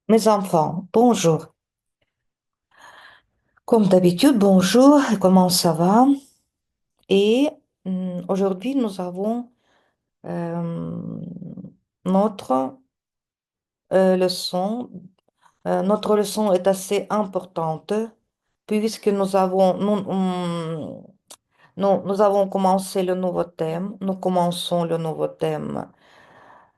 Mes enfants, bonjour. Comme d'habitude, bonjour, comment ça va? Et aujourd'hui, nous avons euh, notre leçon. Notre leçon est assez importante puisque nous avons commencé le nouveau thème. Nous commençons le nouveau thème,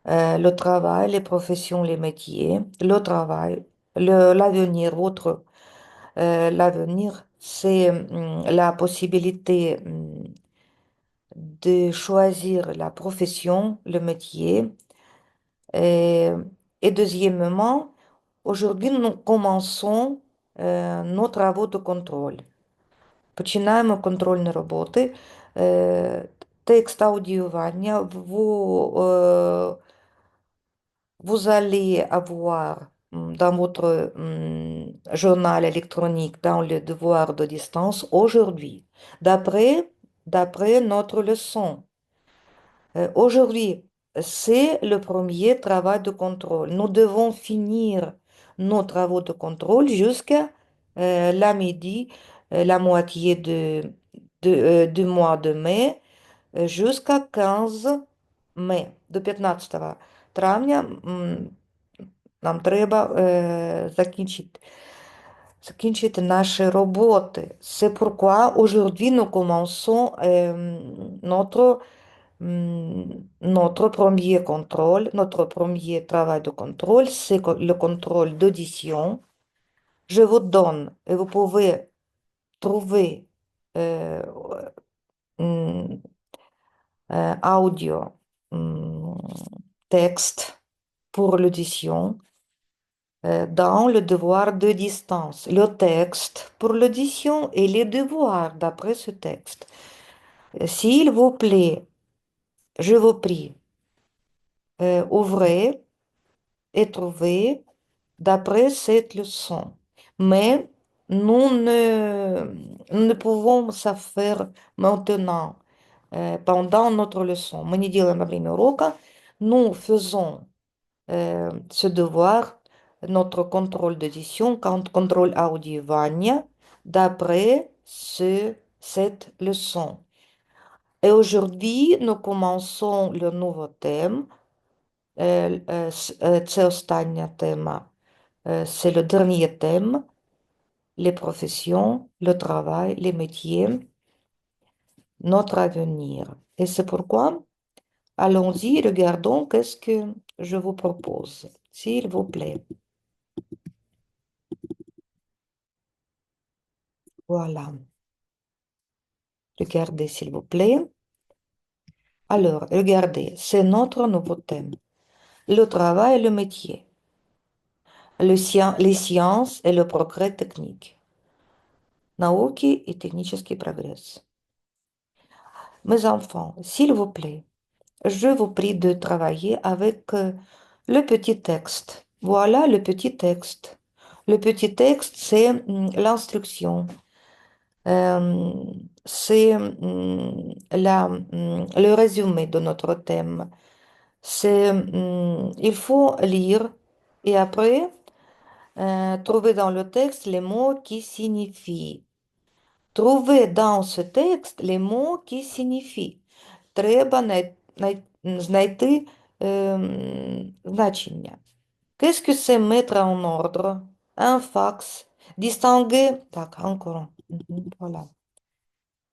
le travail, les professions, les métiers, le travail, l'avenir, l'avenir, c'est la possibilité de choisir la profession, le métier. Et, et deuxièmement, aujourd'hui, nous commençons nos travaux de contrôle. Починаємо контрольні роботи. Текст аудіювання. Vous allez avoir dans votre journal électronique, dans le devoir de distance aujourd'hui, d'après, d'après notre leçon. Aujourd'hui, c'est le premier travail de contrôle. Nous devons finir nos travaux de contrôle jusqu'à la midi, la moitié du mois de mai, jusqu'à 15 mai, до 15 травня нам треба закінчити наші роботи. C'est pourquoi aujourd'hui nous commençons notre premier contrôle, notre premier travail de contrôle, c'est le contrôle d'audition. Je vous donne, et vous pouvez trouver euh, hum, audio, hum, texte pour l'audition dans le devoir de distance. Le texte pour l'audition et les devoirs d'après ce texte. S'il vous plaît, je vous prie, ouvrez et trouvez d'après cette leçon. Mais nous ne pouvons ça faire maintenant, pendant notre leçon. Мы не делаем во время урока. Nous faisons ce devoir, notre contrôle d'édition, contrôle audiowania, d'après cette leçon. Et aujourd'hui, nous commençons le nouveau thème. Це остання тема. C'est le dernier thème, les professions, le travail, les métiers, notre avenir. Et c'est pourquoi, allons-y, regardons qu'est-ce que je vous propose, s'il vous plaît. Voilà. Regardez, s'il vous plaît. Alors, regardez, c'est notre nouveau thème. Le travail et le métier. Les sciences et le progrès technique. Науки и технический прогресс. Mes enfants, s'il vous plaît, je vous prie de travailler avec le petit texte. Voilà le petit texte. Le petit texte, c'est l'instruction. Euh, c'est le résumé de notre thème. Il faut lire et après trouver dans le texte les mots qui signifient. Trouver dans ce texte les mots qui signifient. Треба знайти значення. Qu'est-ce que c'est mettre en ordre? Un fax. Distinguer. Так, encore. Voilà.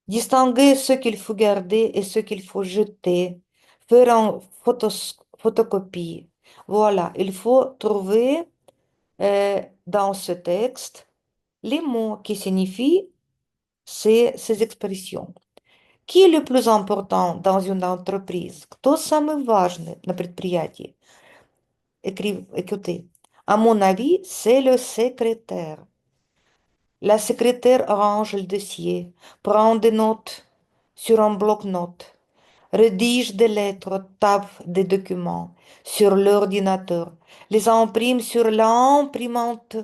Distinguer ce qu'il faut garder et ce qu'il faut jeter. Faire en photocopie. Voilà, il faut trouver dans ce texte les mots qui signifient ces expressions. Qui est le plus important dans une entreprise? Кто самый важный на предприятии? Écoutez, à mon avis, c'est le secrétaire. La secrétaire range le dossier, prend des notes sur un bloc-notes, rédige des lettres, tape des documents sur l'ordinateur, les imprime sur l'imprimante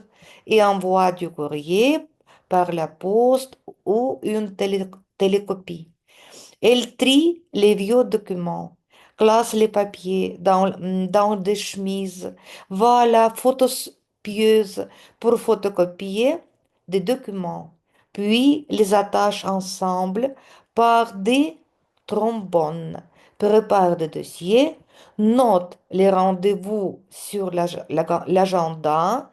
et envoie du courrier par la poste ou une télécopie. Elle trie les vieux documents, classe les papiers dans des chemises, va à la pieuse pour photocopier des documents, puis les attache ensemble par des trombones, prépare des dossiers, note les rendez-vous sur l'agenda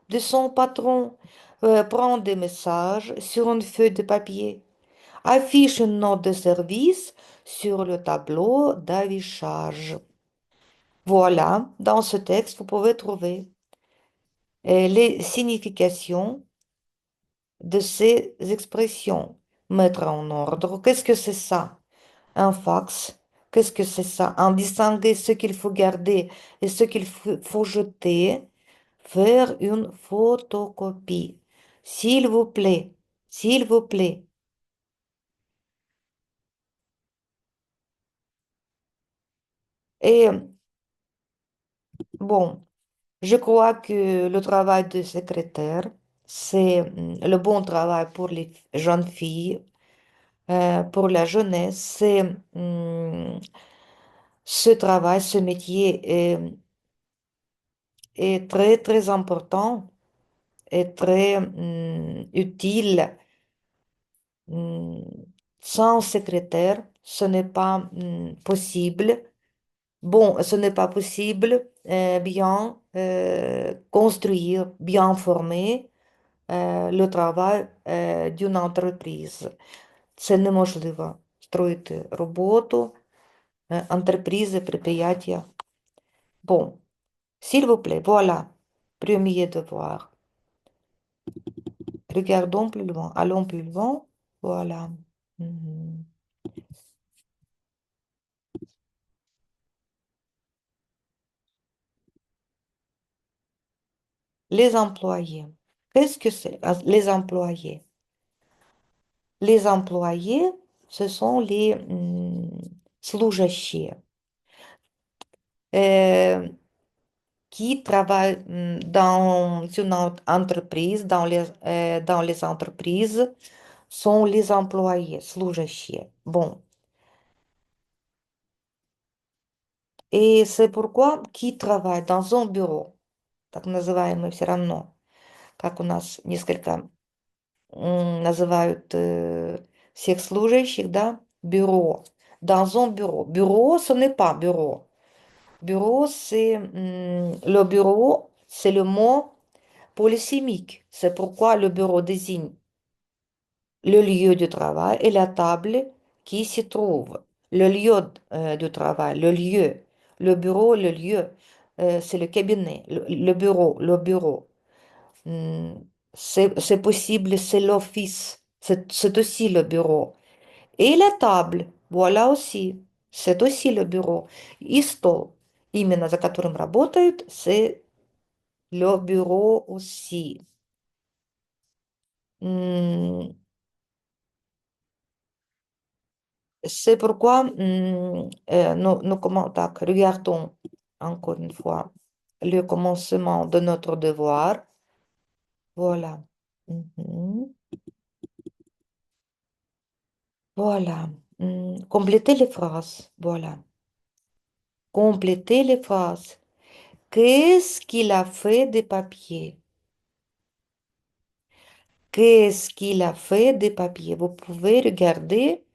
de son patron, prend des messages sur une feuille de papier, affiche une note de service sur le tableau d'affichage. Voilà, dans ce texte, vous pouvez trouver les significations de ces expressions. Mettre en ordre, qu'est-ce que c'est ça? Un fax, qu'est-ce que c'est ça? En distinguer ce qu'il faut garder et ce qu'il faut jeter. Faire une photocopie. S'il vous plaît, s'il vous plaît. Et bon, je crois que le travail de secrétaire, c'est le bon travail pour les jeunes filles, pour la jeunesse. C'est ce travail, ce métier est très, très important et très utile. Hum, Sans secrétaire, ce n'est pas possible. Bon, ce n'est pas possible bien construire, bien former le travail d'une entreprise. Це неможливо строїти роботу, entreprise, предприятия. Bon, s'il vous plaît, voilà, premier devoir. Regardons plus loin, allons plus loin. Voilà. Mhm. Les employés. Qu'est-ce que c'est, les employés? Les employés, ce sont les служащие, euh, qui travaillent dans une entreprise, dans les entreprises, sont les employés, служащие. Bon, et c'est pourquoi qui travaille dans un bureau, так называемый все равно, как у нас несколько называют всех служащих, да, бюро. Dans un bureau. Bureau, ce n'est pas bureau. Bureau, c'est le bureau, c'est le mot polysémique. C'est pourquoi le bureau désigne le lieu du travail et la table qui s'y trouve. Le lieu du travail, le lieu. Le bureau, le lieu, c'est le cabinet. Le bureau, le bureau. Hmm, c'est possible, c'est l'office. C'est aussi le bureau. Et la table, voilà aussi. C'est aussi le bureau. И стол, именно за которым работают, c'est le bureau aussi. Hmm, c'est pourquoi так, regardons encore une fois le commencement de notre devoir. Voilà. Mhm. Voilà. Compléter les phrases. Voilà. Compléter les phrases. Qu'est-ce qu'il a fait des papiers? Qu'est-ce qu'il a fait des papiers? Vous pouvez regarder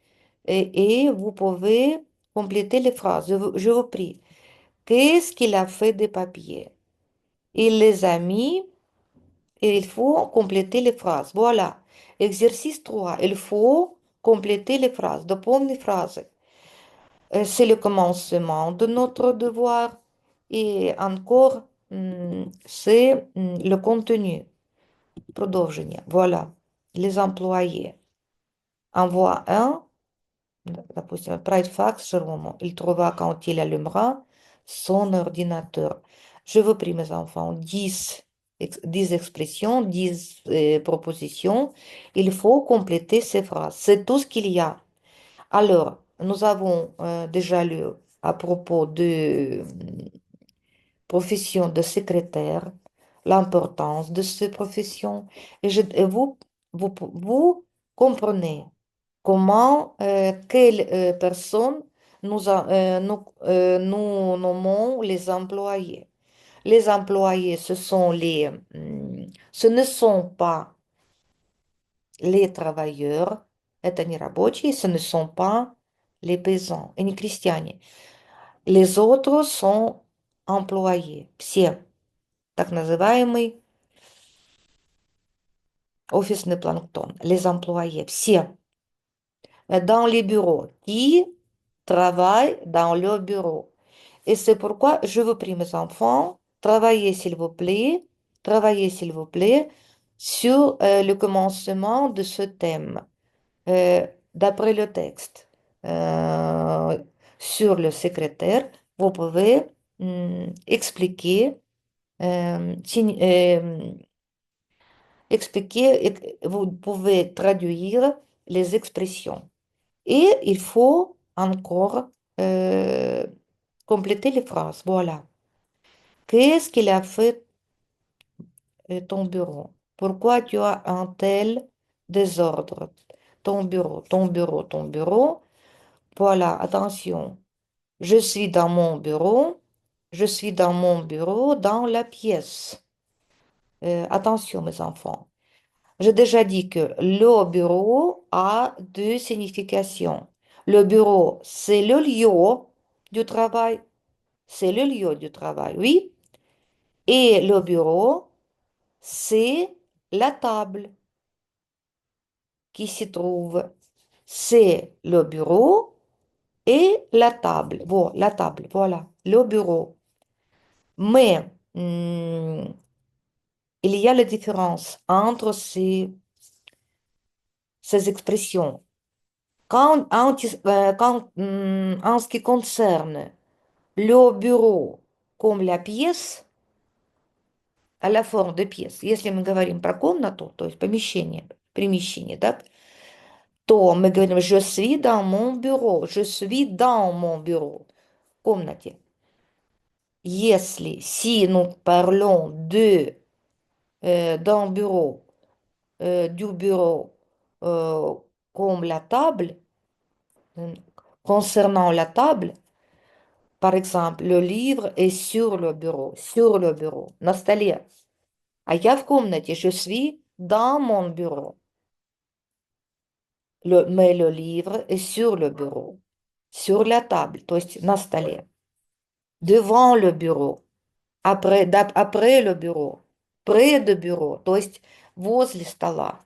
et vous pouvez compléter les phrases. Je vous prie. Qu'est-ce qu'il a fait des papiers? Il les a mis et il faut compléter les phrases. Voilà. Exercice 3. Il faut compléter les phrases. Дополни phrases. C'est le commencement de notre devoir. Et encore, c'est le contenu. Продолжение. Voilà. Les employés. Envoie un, допустим, отправить факс Жерому. Il trouvera quand il allumera son ordinateur. Je vous prie, mes enfants, 10 expressions, 10 propositions. Il faut compléter ces phrases. C'est tout ce qu'il y a. Alors, nous avons déjà lu à propos de profession de secrétaire, l'importance de cette profession. Et vous comprenez comment, quelle personne nous nommons les employés. Les employés, ce ne sont pas les travailleurs, это не рабочие, ce ne sont pas les paysans, и не крестьяне. Les autres sont employés, все, так называемый офисный планктон, les employés, все, dans les bureaux, qui travaillent dans le bureau. Et c'est pourquoi je vous prie, mes enfants, travaillez s'il vous plaît, sur le commencement de ce thème, d'après le texte. Euh, sur le secrétaire, vous pouvez expliquer, vous pouvez traduire les expressions. Et il faut encore euh, compléter les phrases. Voilà. Qu'est-ce qu'il a fait ton bureau? Pourquoi tu as un tel désordre? Ton bureau, ton bureau, ton bureau. Voilà, attention. Je suis dans mon bureau. Je suis dans mon bureau, dans la pièce. Attention, mes enfants. J'ai déjà dit que le bureau a deux significations. Le bureau, c'est le lieu du travail. C'est le lieu du travail, oui. Et le bureau, c'est la table qui s'y trouve. C'est le bureau et la table. Bon, la table, voilà, le bureau. Mais il y a la différence entre ces expressions. En ce qui concerne le bureau comme la pièce, à la forme de pièce, если мы говорим про комнату, то есть примещение, да, то мы говорим «je suis dans mon bureau», «je suis dans mon bureau», в комнате. Si nous parlons d'un bureau, du bureau euh, comme la table, euh, concernant la table, par exemple, le livre est sur le bureau, на столе. А я в комнате, je suis dans mon bureau. Mais le livre est sur le bureau, sur la table, то есть на столе, devant le bureau, après le bureau, près du bureau, то есть возле стола,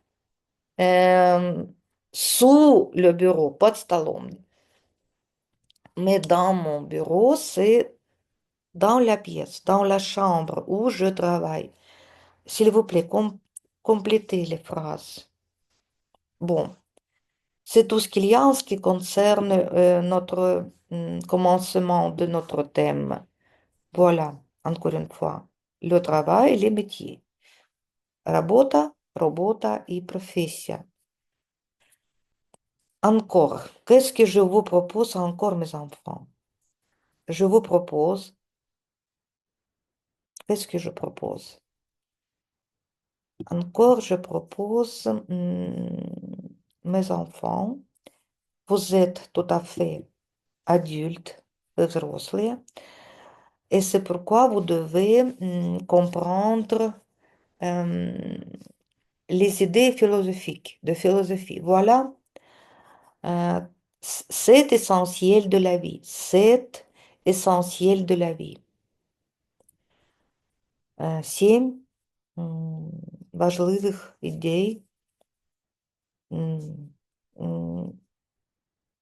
euh, sous le bureau, под столом. Mais dans mon bureau, c'est dans la pièce, dans la chambre où je travaille. S'il vous plaît, complétez les phrases. Bon, c'est tout ce qu'il y a en ce qui concerne notre commencement de notre thème. Voilà, encore une fois, le travail et les métiers. Работа и профессия. Encore, qu'est-ce que je vous propose encore, mes enfants? Je vous propose, qu'est-ce que je propose? Encore, je propose, mes enfants, vous êtes tout à fait adultes, взрослые, et c'est pourquoi vous devez comprendre les idées philosophiques, de philosophie. Voilà, euh, c'est essentiel de la vie, c'est essentiel de la vie. Семь важливих ідей м, м,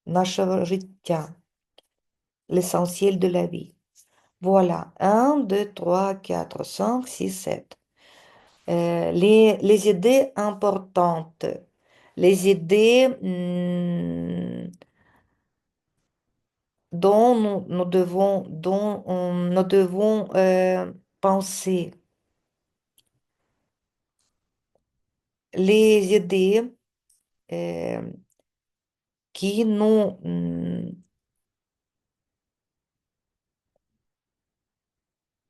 нашого життя, l'essentiel de la vie. Voilà, un, 2, 3, 4, 5, 6, 7. Les idées importantes, les idées dont nous devons penser, les idées euh, qui nous,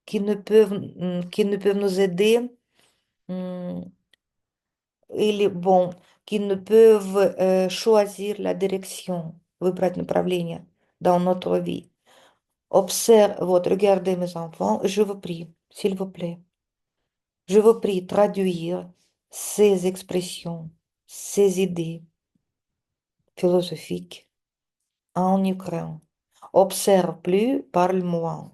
qui ne peuvent nous aider, hum, bon, qui ne peuvent choisir la direction, выбрать направление dans notre vie. Observe, вот, regardez mes enfants, je vous prie. s'il vous plaît. Je vous prie traduire ces expressions, ces idées philosophiques en ukrainien. Observe plus, parle moins.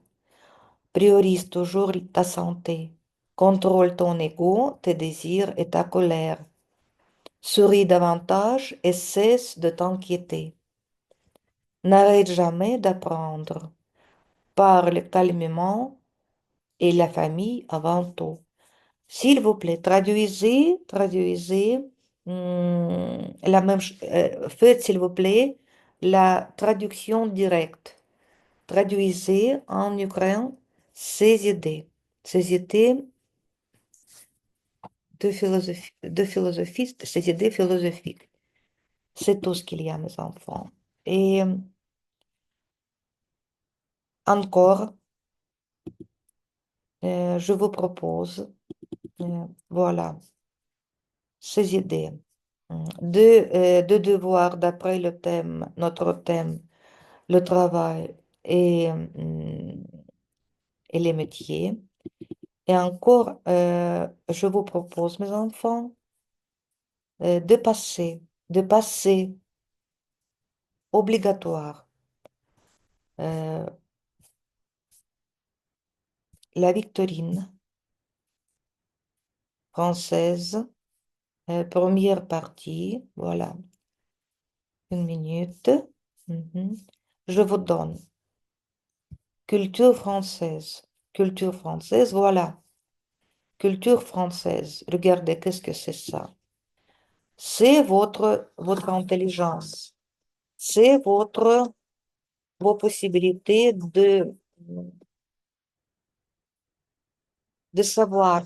Priorise toujours ta santé. Contrôle ton ego, tes désirs et ta colère. Souris davantage et cesse de t'inquiéter. N'arrête jamais d'apprendre. Parle calmement et la famille avant tout. S'il vous plaît, traduisez la même, faites s'il vous plaît la traduction directe. Traduisez en ukrainien ces idées de philosophie, ces idées philosophiques. C'est tout ce qu'il y a, mes enfants. Et encore, je vous propose, voilà, ces idées. Deux devoirs d'après le thème, notre thème, le travail et les métiers. Et encore, je vous propose, mes enfants, de passer obligatoire euh, la victorine française, première partie, voilà, une minute. Mhm. Je vous donne culture française, voilà, culture française. Regardez, qu'est-ce que c'est ça? C'est votre intelligence, c'est vos possibilités de savoir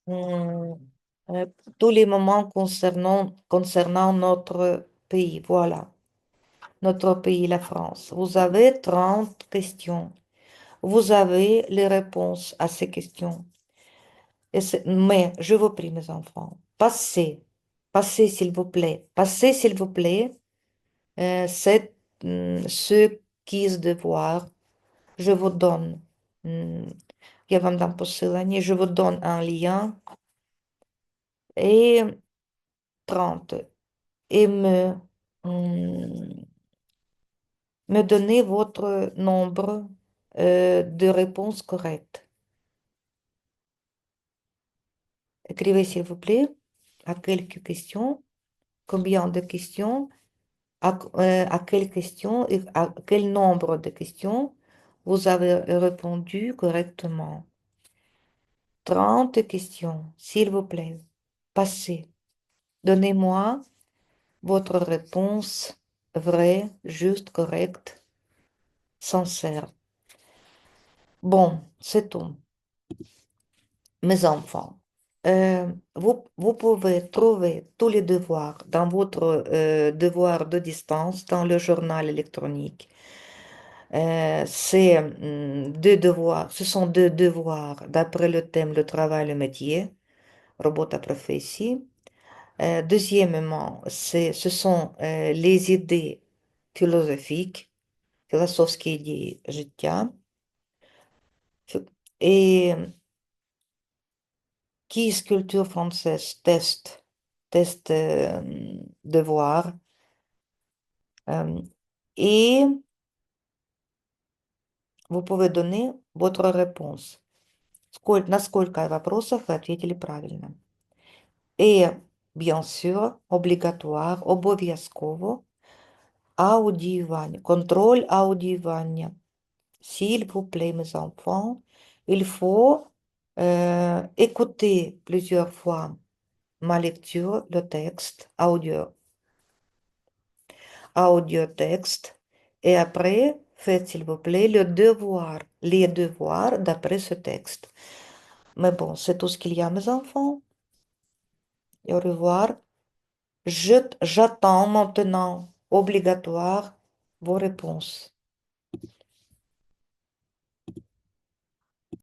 hum, euh, tous les moments concernant notre pays, voilà, notre pays, la France. Vous avez 30 questions. Vous avez les réponses à ces questions. Mais je vous prie, mes enfants, passez, s'il vous plaît, passez, s'il vous plaît, ce quiz devoir. Je vous donne, я вам дам посылание, je vous donne un lien et 30 et hum, me donner votre nombre de réponses correctes. Écrivez, s'il vous plaît, à quelques questions, combien de questions, à quelles questions et à quel nombre de questions vous avez répondu correctement. 30 questions, s'il vous plaît. Passez. Donnez-moi votre réponse vraie, juste, correcte, sincère. Bon, c'est tout. Mes enfants, vous pouvez trouver tous les devoirs dans votre devoir de distance dans le journal électronique. Ce sont deux devoirs d'après le thème le travail, le métier, работа, профессии. Deuxièmement, ce sont les idées philosophiques, философские идеи життя. Et qui culture française, test devoir. Euh, et vous pouvez donner votre réponse. На сколько вопросов вы ответили правильно. Et bien sûr, obligatoire, обов'язково, аудиювання, контроль аудиювання. S'il vous plaît, mes enfants, il faut écouter plusieurs fois ma lecture, le texte, audio-texte, et après, faites, s'il vous plaît, les devoirs d'après ce texte. Mais bon, c'est tout ce qu'il y a, mes enfants. Et au revoir. J'attends maintenant, obligatoire, vos réponses.